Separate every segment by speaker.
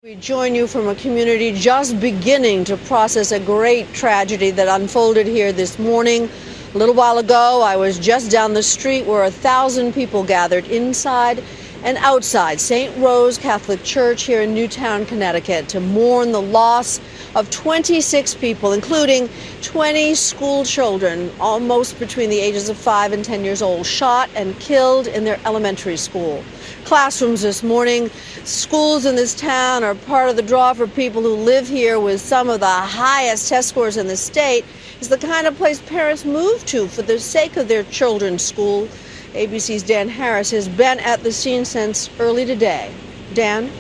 Speaker 1: We join you from a community just beginning to process a great tragedy that unfolded here this morning. A little while ago, I was just down the street where 1,000 people gathered inside and outside St. Rose Catholic Church here in Newtown, Connecticut, to mourn the loss of 26 people, including 20 school children, almost between the ages of 5 and 10 years old, shot and killed in their elementary school. Classrooms this morning. Schools in this town are part of the draw for people who live here with some of the highest test scores in the state. It's the kind of place parents move to for the sake of their children's school. ABC's Dan Harris has been at the scene since early today. Dan?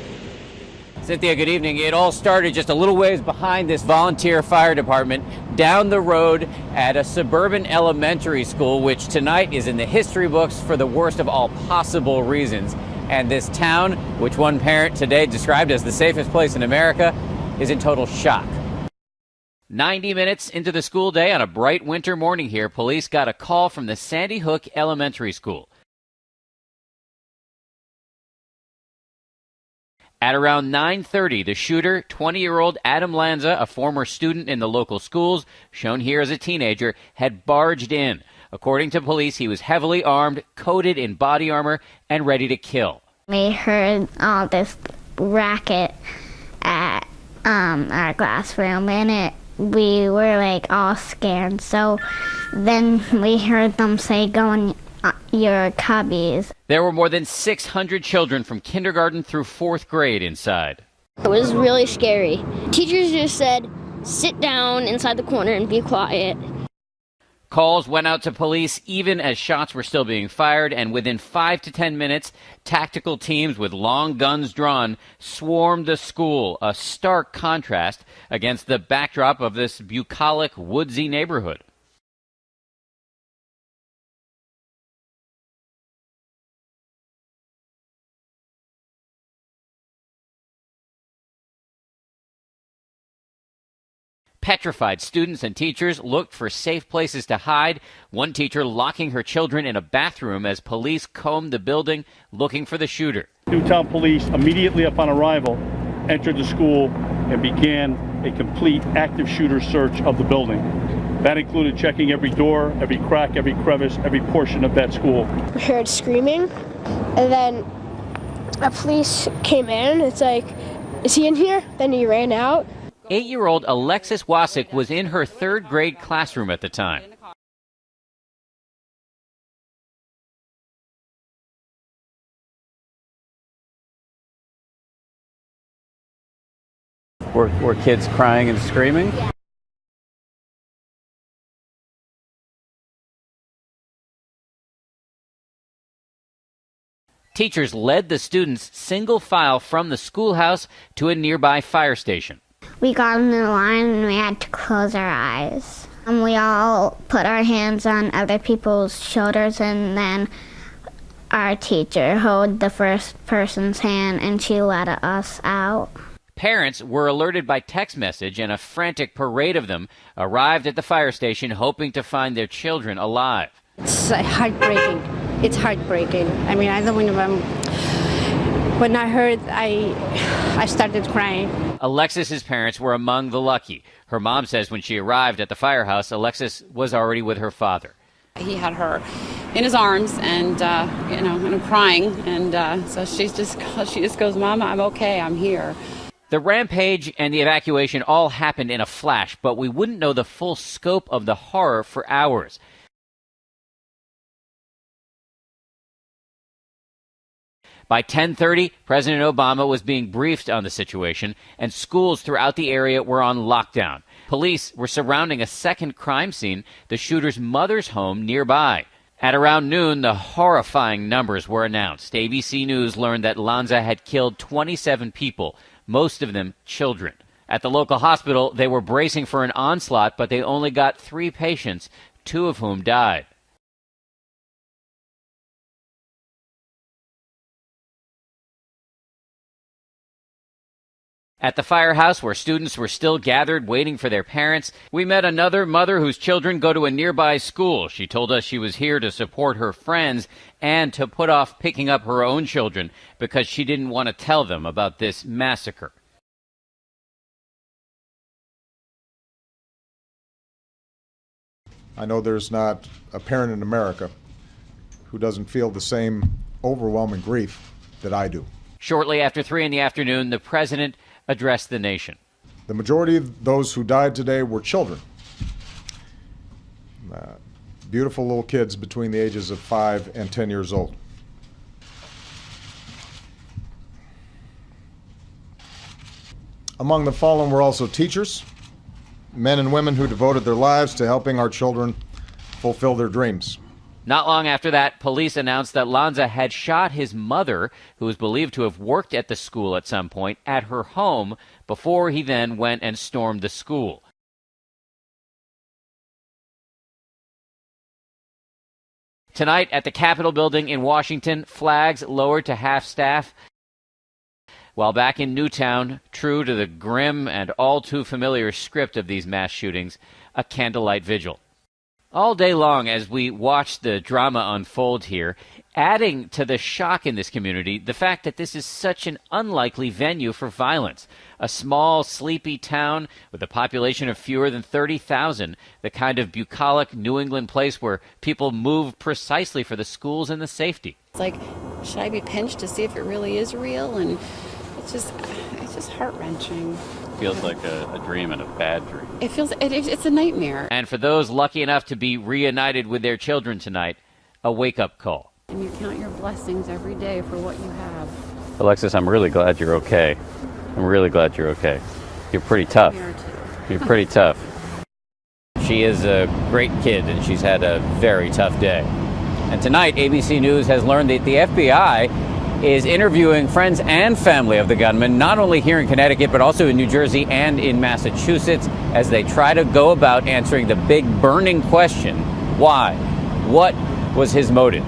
Speaker 2: Cynthia, good evening. It all started just a little ways behind this volunteer fire department down the road at a suburban elementary school, which tonight is in the history books for the worst of all possible reasons. And this town, which one parent today described as the safest place in America, is in total shock. 90 minutes into the school day on a bright winter morning here, police got a call from the Sandy Hook Elementary School. At around 9:30, the shooter, 20-year-old Adam Lanza, a former student in the local schools, shown here as a teenager, had barged in. According to police, he was heavily armed, coated in body armor, and ready to kill.
Speaker 3: We heard all this racket at our classroom, and we were like all scared. So then we heard them say, "Go in your cubbies."
Speaker 2: There were more than 600 children from kindergarten through 4th grade inside.
Speaker 4: It was really scary. Teachers just said, "Sit down inside the corner and be quiet."
Speaker 2: Calls went out to police even as shots were still being fired, and within 5 to 10 minutes, tactical teams with long guns drawn swarmed the school, a stark contrast against the backdrop of this bucolic, woodsy neighborhood. Petrified, students and teachers looked for safe places to hide, one teacher locking her children in a bathroom as police combed the building looking for the shooter.
Speaker 5: Newtown police, immediately upon arrival, entered the school and began a complete active shooter search of the building. That included checking every door, every crack, every crevice, every portion of that school.
Speaker 6: We heard screaming, and then a police came in. It's like, "Is he in here?" Then he ran out.
Speaker 2: 8-year-old Alexis Wasick was in her 3rd grade classroom at the time. Were kids crying and screaming?
Speaker 3: Yeah.
Speaker 2: Teachers led the students single file from the schoolhouse to a nearby fire station.
Speaker 3: We got in the line and we had to close our eyes. And we all put our hands on other people's shoulders, and then our teacher held the first person's hand and she let us out.
Speaker 2: Parents were alerted by text message, and a frantic parade of them arrived at the fire station hoping to find their children alive.
Speaker 7: It's heartbreaking. It's heartbreaking. I mean, I don't remember. When I heard, I started crying.
Speaker 2: Alexis's parents were among the lucky. Her mom says when she arrived at the firehouse, Alexis was already with her father.
Speaker 8: He had her in his arms and, and crying. And so she just goes, "Mama, I'm okay. I'm here."
Speaker 2: The rampage and the evacuation all happened in a flash, but we wouldn't know the full scope of the horror for hours. By 10:30, President Obama was being briefed on the situation, and schools throughout the area were on lockdown. Police were surrounding a second crime scene, the shooter's mother's home nearby. At around noon, the horrifying numbers were announced. ABC News learned that Lanza had killed 27 people, most of them children. At the local hospital, they were bracing for an onslaught, but they only got 3 patients, 2 of whom died. At the firehouse, where students were still gathered waiting for their parents, we met another mother whose children go to a nearby school. She told us she was here to support her friends and to put off picking up her own children because she didn't want to tell them about this massacre.
Speaker 9: I know there's not a parent in America who doesn't feel the same overwhelming grief that I do.
Speaker 2: Shortly after 3 in the afternoon, the president addressed the nation.
Speaker 9: The majority of those who died today were children. Beautiful little kids between the ages of 5 and 10 years old. Among the fallen were also teachers, men and women who devoted their lives to helping our children fulfill their dreams.
Speaker 2: Not long after that, police announced that Lanza had shot his mother, who was believed to have worked at the school at some point, at her home before he then went and stormed the school. Tonight at the Capitol building in Washington, flags lowered to half-staff. While back in Newtown, true to the grim and all too familiar script of these mass shootings, a candlelight vigil. All day long as we watch the drama unfold here, adding to the shock in this community, the fact that this is such an unlikely venue for violence. A small, sleepy town with a population of fewer than 30,000, the kind of bucolic New England place where people move precisely for the schools and the safety.
Speaker 8: It's like, should I be pinched to see if it really is real? And it's just heart-wrenching.
Speaker 10: Feels like a dream and a bad dream.
Speaker 8: It's a nightmare.
Speaker 2: And for those lucky enough to be reunited with their children tonight, a wake-up call.
Speaker 8: And you count your blessings every day for what you have.
Speaker 10: Alexis, I'm really glad you're okay. I'm really glad you're okay. You're pretty tough. You're pretty tough.
Speaker 2: She is a great kid, and she's had a very tough day. And tonight, ABC News has learned that the FBI is interviewing friends and family of the gunman, not only here in Connecticut, but also in New Jersey and in Massachusetts, as they try to go about answering the big burning question: why? What was his motive?